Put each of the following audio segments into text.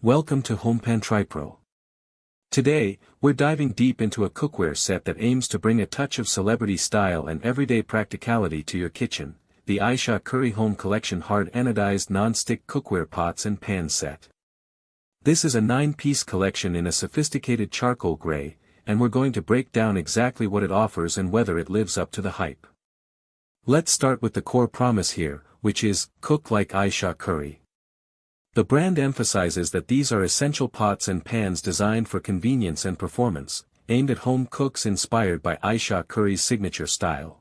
Welcome to HomePan TriPro. Today, we're diving deep into a cookware set that aims to bring a touch of celebrity style and everyday practicality to your kitchen, the Ayesha Curry Home Collection Hard Anodized Nonstick Cookware Pots and Pans Set. This is a 9-piece collection in a sophisticated charcoal gray, and we're going to break down exactly what it offers and whether it lives up to the hype. Let's start with the core promise here, which is, cook like Ayesha Curry. The brand emphasizes that these are essential pots and pans designed for convenience and performance, aimed at home cooks inspired by Ayesha Curry's signature style.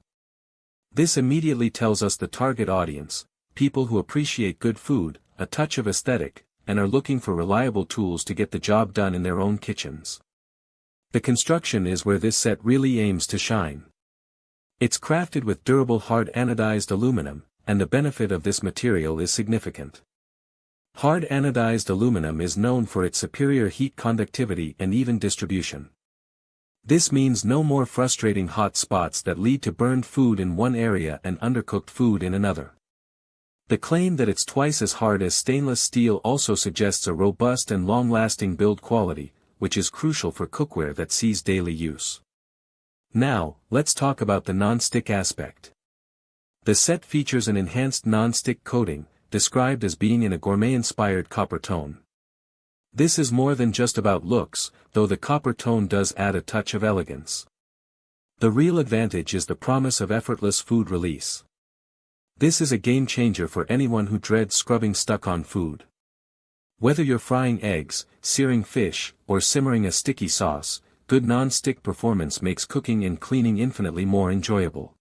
This immediately tells us the target audience, people who appreciate good food, a touch of aesthetic, and are looking for reliable tools to get the job done in their own kitchens. The construction is where this set really aims to shine. It's crafted with durable hard anodized aluminum, and the benefit of this material is significant. Hard anodized aluminum is known for its superior heat conductivity and even distribution. This means no more frustrating hot spots that lead to burned food in one area and undercooked food in another. The claim that it's twice as hard as stainless steel also suggests a robust and long-lasting build quality, which is crucial for cookware that sees daily use. Now, let's talk about the non-stick aspect. The set features an enhanced non-stick coating, described as being in a gourmet-inspired copper tone. This is more than just about looks, though the copper tone does add a touch of elegance. The real advantage is the promise of effortless food release. This is a game-changer for anyone who dreads scrubbing stuck-on food. Whether you're frying eggs, searing fish, or simmering a sticky sauce, good non-stick performance makes cooking and cleaning infinitely more enjoyable.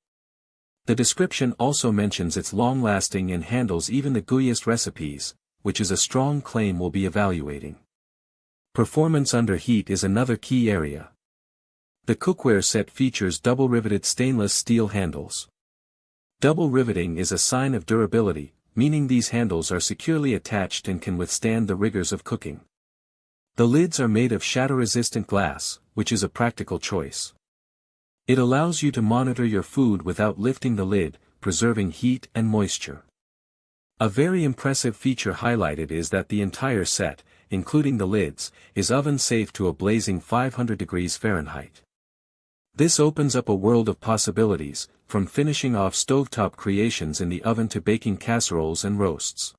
The description also mentions it's long-lasting and handles even the gooeyest recipes, which is a strong claim we'll be evaluating. Performance under heat is another key area. The cookware set features double-riveted stainless steel handles. Double riveting is a sign of durability, meaning these handles are securely attached and can withstand the rigors of cooking. The lids are made of shatter-resistant glass, which is a practical choice. It allows you to monitor your food without lifting the lid, preserving heat and moisture. A very impressive feature highlighted is that the entire set, including the lids, is oven-safe to a blazing 500 degrees Fahrenheit. This opens up a world of possibilities, from finishing off stovetop creations in the oven to baking casseroles and roasts.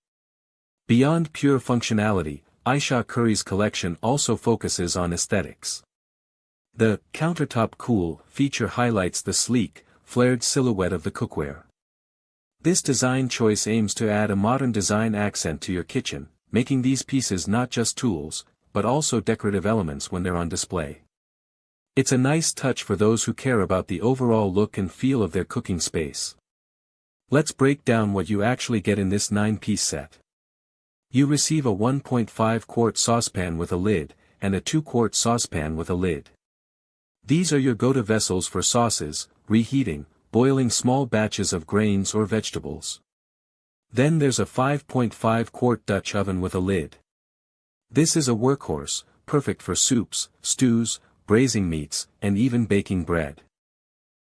Beyond pure functionality, Ayesha Curry's collection also focuses on aesthetics. The countertop cool feature highlights the sleek, flared silhouette of the cookware. This design choice aims to add a modern design accent to your kitchen, making these pieces not just tools, but also decorative elements when they're on display. It's a nice touch for those who care about the overall look and feel of their cooking space. Let's break down what you actually get in this 9-piece set. You receive a 1.5-quart saucepan with a lid, and a 2-quart saucepan with a lid. These are your go-to vessels for sauces, reheating, boiling small batches of grains or vegetables. Then there's a 5.5-quart Dutch oven with a lid. This is a workhorse, perfect for soups, stews, braising meats, and even baking bread.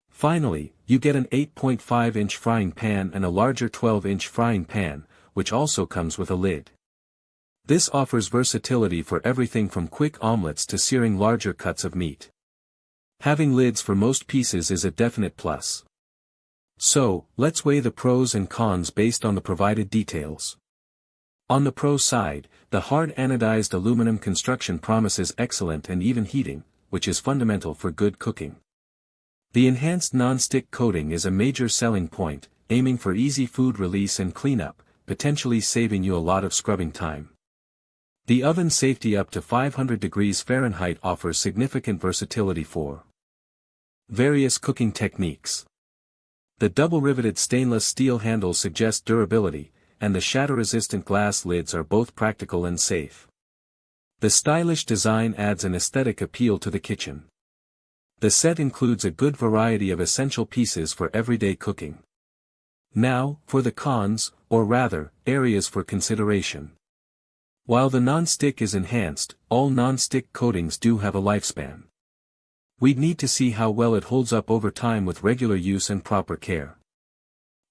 Finally, you get an 8.5-inch frying pan and a larger 12-inch frying pan, which also comes with a lid. This offers versatility for everything from quick omelets to searing larger cuts of meat. Having lids for most pieces is a definite plus. So, let's weigh the pros and cons based on the provided details. On the pro side, the hard anodized aluminum construction promises excellent and even heating, which is fundamental for good cooking. The enhanced non-stick coating is a major selling point, aiming for easy food release and cleanup, potentially saving you a lot of scrubbing time. The oven safety up to 500 degrees Fahrenheit offers significant versatility for various cooking techniques. The double-riveted stainless steel handles suggest durability, and the shatter-resistant glass lids are both practical and safe. The stylish design adds an aesthetic appeal to the kitchen. The set includes a good variety of essential pieces for everyday cooking. Now, for the cons, or rather, areas for consideration. While the non-stick is enhanced, all non-stick coatings do have a lifespan. We'd need to see how well it holds up over time with regular use and proper care.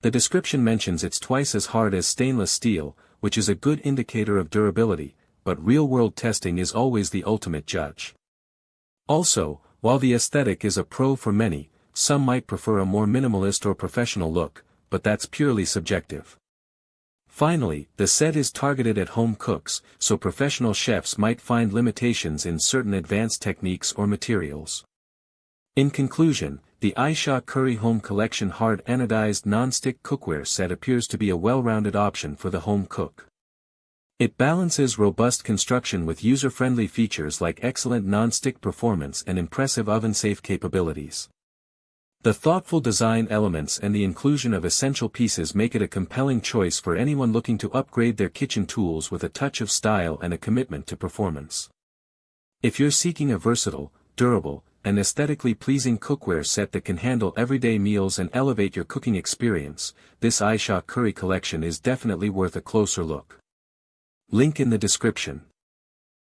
The description mentions it's twice as hard as stainless steel, which is a good indicator of durability, but real-world testing is always the ultimate judge. Also, while the aesthetic is a pro for many, some might prefer a more minimalist or professional look, but that's purely subjective. Finally, the set is targeted at home cooks, so professional chefs might find limitations in certain advanced techniques or materials. In conclusion, the Ayesha Curry Home Collection Hard Anodized Nonstick Cookware set appears to be a well-rounded option for the home cook. It balances robust construction with user-friendly features like excellent non-stick performance and impressive oven-safe capabilities. The thoughtful design elements and the inclusion of essential pieces make it a compelling choice for anyone looking to upgrade their kitchen tools with a touch of style and a commitment to performance. If you're seeking a versatile, durable, and aesthetically pleasing cookware set that can handle everyday meals and elevate your cooking experience, this Ayesha Curry collection is definitely worth a closer look. Link in the description.